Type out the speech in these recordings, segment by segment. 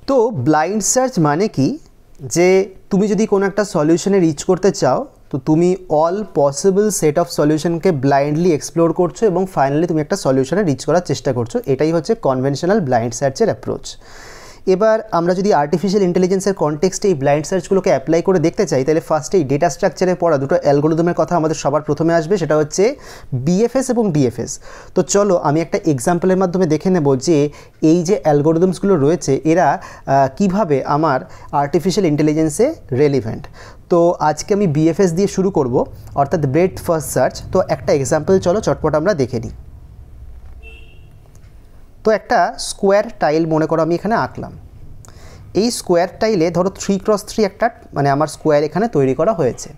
তো blind search মানে কি, যে তুমি যদি কোনো একটা সলিউশনে রিচ করতে চাও তো তুমি অল পসিবল সেট অফ সলিউশনকে ব্লাইন্ডলি এক্সপ্লোর করছো এবং ফাইনালি তুমি একটা সলিউশনে রিচ করার চেষ্টা করছো। এটাই হচ্ছে কনভেনশনাল ব্লাইন্ড সার্চের অ্যাপ্রোচ। এবার আমরা যদি আর্টিফিশিয়াল ইন্টেলিজেন্সের কনটেক্সটে এই ব্লাইন্ড সার্চগুলোকে অ্যাপ্লাই করে দেখতে চাই, তাহলে ফার্স্টে এই ডেটা স্ট্রাকচারে পড়া দুটো অ্যালগোরিদমের কথা আমাদের সবার প্রথমে আসবে, সেটা হচ্ছে বিএফএস এবং ডিএফএস। তো চলো আমি একটা এক্সাম্পলের মাধ্যমে দেখে নেব যে এই যে অ্যালগোরিদমসগুলো রয়েছে এরা কিভাবে আমার আর্টিফিশিয়াল ইন্টেলিজেন্সে রেলিভেন্ট। তো আজকে আমি বিএফএস দিয়ে শুরু করব, অর্থাৎ ব্রেডথ ফার্স্ট সার্চ। তো একটা এক্সাম্পল চলো চটপট আমরা দেখে নিই। তো একটা স্কোয়ার টাইল মনে করো আমি এখানে আঁকলাম। এই স্কোয়ার টাইলে ধরো 3x3 একটা মানে আমার স্কোয়ার এখানে তৈরি করা হয়েছে।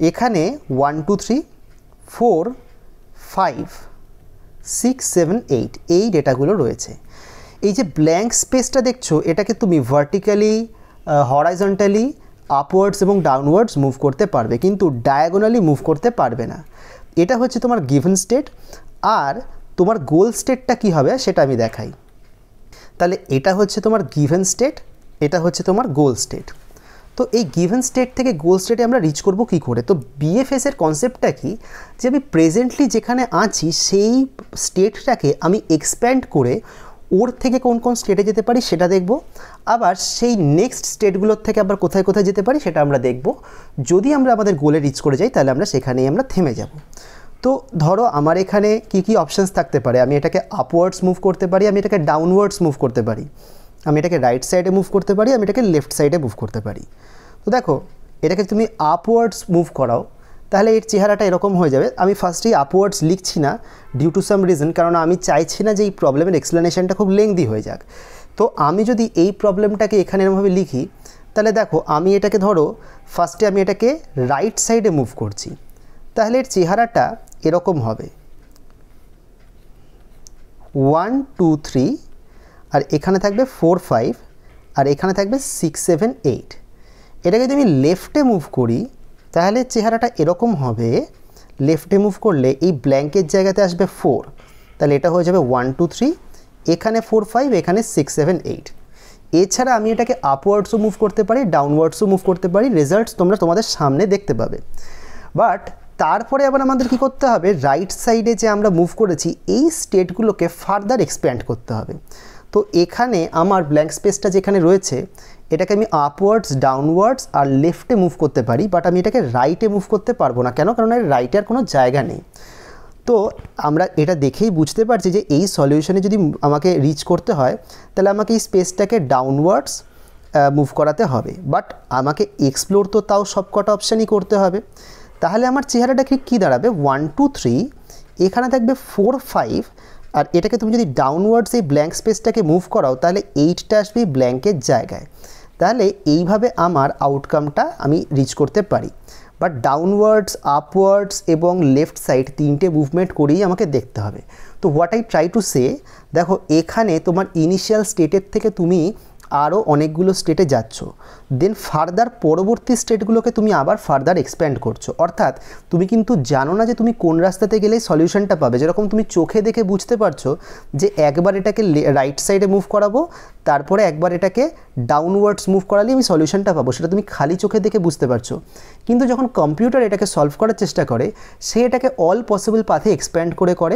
এখানে 1 2 3 4 5 6 7 8 এই ডেটাগুলো রয়েছে। এই যে ব্ল্যাঙ্ক স্পেসটা দেখছো এটাকে তুমি ভার্টিক্যালি, হরাইজন্টালি, আপওয়ার্ডস এবং ডাউনওয়ার্ডস মুভ করতে পারবে, কিন্তু ডায়াগোনালি মুভ করতে পারবে না। এটা হচ্ছে তোমার গিভেন স্টেট। আর তোমার গোল স্টেটটা কী হবে সেটা আমি দেখাই। তাহলে এটা হচ্ছে তোমার গিভেন স্টেট, এটা হচ্ছে তোমার গোল স্টেট। তো এই গিভেন স্টেট থেকে গোল স্টেটে আমরা রিচ করব কী করে? তো বিএফএসের কনসেপ্টটা কি, যে আমি প্রেজেন্টলি যেখানে আছি সেই স্টেটটাকে আমি এক্সপ্যান্ড করে ওর থেকে কোন কোন স্টেটে যেতে পারি সেটা দেখব, আবার সেই নেক্সট স্টেটগুলোর থেকে আবার কোথায় কোথায় যেতে পারি সেটা আমরা দেখব। যদি আমরা আমাদের গোলে রিচ করে যাই তাহলে আমরা সেখানেই আমরা থেমে যাব। তো ধরো আমার এখানে কি কি অপশানস থাকতে পারে, আমি এটাকে আপওয়ার্ডস মুভ করতে পারি, আমি এটাকে ডাউনওয়ার্ডস মুভ করতে পারি, আমি এটাকে রাইট সাইডে মুভ করতে পারি, আমি এটাকে লেফট সাইডে মুভ করতে পারি। তো দেখো এটাকে তুমি আপওয়ার্ডস মুভ করাও তাহলে এর চেহারাটা এরকম হয়ে যাবে। আমি ফার্স্টেই আপওয়ার্ডস লিখছি না ডিউ টু সাম রিজন, কারণ আমি চাইছি না যে এই প্রবলেমের এক্সপ্লেনেশনটা খুব লেংদি হয়ে যাক। তো আমি যদি এই প্রবলেমটাকে এখানে এরকমভাবে লিখি তাহলে দেখো আমি এটাকে ধরো ফার্স্টে আমি এটাকে রাইট সাইডে মুভ করছি, তাহলে এর চেহারাটা এরকম হবে 1 2 3, আর এখানে থাকবে 4 5, আর এখানে থাকবে 6 7 8। এটাকে যদি আমি লেফটে মুভ করি তাহলে চেহারাটা এরকম হবে। লেফটে মুভ করলে এই ব্ল্যাঙ্কের জায়গাতে আসবে 4, তাহলে এটা হয়ে যাবে 1 2 3, এখানে 4 5, এখানে 6 7 8। এছাড়া আমি এটাকে আপওয়ার্ডসও মুভ করতে পারি, ডাউনওয়ার্ডসও মুভ করতে পারি। রেজাল্টস তোমরা তোমাদের সামনে দেখতে পাবে। বাট তারপরে আবার আমাদের কি করতে হবে, রাইট সাইডে যে আমরা মুভ করেছি এই স্টেটগুলোকে ফার্দার এক্সপ্যান্ড করতে হবে। তো এখানে আমার ব্ল্যাঙ্ক স্পেসটা যেখানে রয়েছে এটাকে আমি আপওয়ার্ডস, ডাউনওয়ার্ডস আর লেফটে মুভ করতে পারি, বাট আমি এটাকে রাইটে মুভ করতে পারবো না। কেন? কারণ এর রাইটে আর কোনো জায়গা নেই। তো আমরা এটা দেখেই বুঝতে পারছি যে এই সলিউশনে যদি আমাকে রিচ করতে হয় তাহলে আমাকে এই স্পেসটাকে ডাউনওয়ার্ডস মুভ করাতে হবে, বাট আমাকে এক্সপ্লোর তো তাও সব কটা অপশানই করতে হবে। তাহলে আমার চেহারাটা কী দাঁড়াবে 1 2 3, এখানে থাকবে 4 5, আর এটাকে তুমি যদি ডাউনওয়ার্ডস এই ব্ল্যাঙ্ক স্পেসটাকে মুভ করাও তাহলে 8টা আসবে ব্ল্যাঙ্কের জায়গায়। তাহলে এইভাবে আমার আউটকামটা আমি রিচ করতে পারি। বাট ডাউনওয়ার্ডস, আপওয়ার্ডস এবং লেফট সাইড তিনটে মুভমেন্ট করেই আমাকে দেখতে হবে। তো what I try to say, দেখো এখানে তোমার ইনিশিয়াল স্টেটের থেকে তুমি আরও অনেকগুলো স্টেটে যাচ্ছ, দেন ফার্দার পরবর্তী স্টেটগুলোকে তুমি আবার ফার্দার এক্সপ্যান্ড করছো। অর্থাৎ তুমি কিন্তু জানো না যে তুমি কোন রাস্তাতে গেলেই সলিউশনটা পাবে। যেরকম তুমি চোখে দেখে বুঝতে পারছো যে একবার এটাকে রাইট সাইডে মুভ করাবো, তারপরে একবার এটাকে ডাউনওয়ার্ডস মুভ করালে আমি সলিউশনটা পাবো, সেটা তুমি খালি চোখে দেখে বুঝতে পারছো। কিন্তু যখন কম্পিউটার এটাকে সলভ করার চেষ্টা করে সে এটাকে অল পসিবল পাথে এক্সপ্যান্ড করে,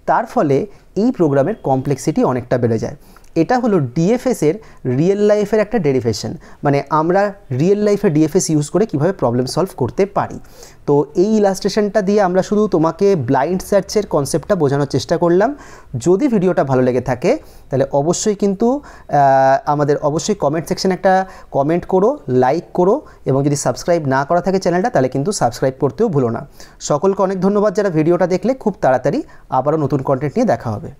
তার ফলে এই প্রোগ্রামের কমপ্লেক্সিটি অনেকটা বেড়ে যায়। এটা হলো ডিএফএসের রিয়েল লাইফের একটা ডেরিভেশন, মানে আমরা রিয়েল লাইফে ডিএফএস ইউজ করে কিভাবে প্রবলেম সলভ করতে পারি। তো এই ইলাস্ট্রেশনটা দিয়ে আমরা শুধু তোমাকে ব্লাইন্ড সার্চের কনসেপ্টটা বোঝানোর চেষ্টা করলাম। যদি ভিডিওটা ভালো লেগে থাকে তাহলে অবশ্যই কিন্তু আমাদের অবশ্যই কমেন্ট সেকশনে একটা কমেন্ট করো, লাইক করো, এবং যদি সাবস্ক্রাইব না করা থাকে চ্যানেলটা তাহলে কিন্তু সাবস্ক্রাইব করতেও ভুলো না। সকলকে অনেক ধন্যবাদ যারা ভিডিওটা দেখলে। খুব তাড়াতাড়ি আবারও নতুন কন্টেন্ট নিয়ে দেখা হবে।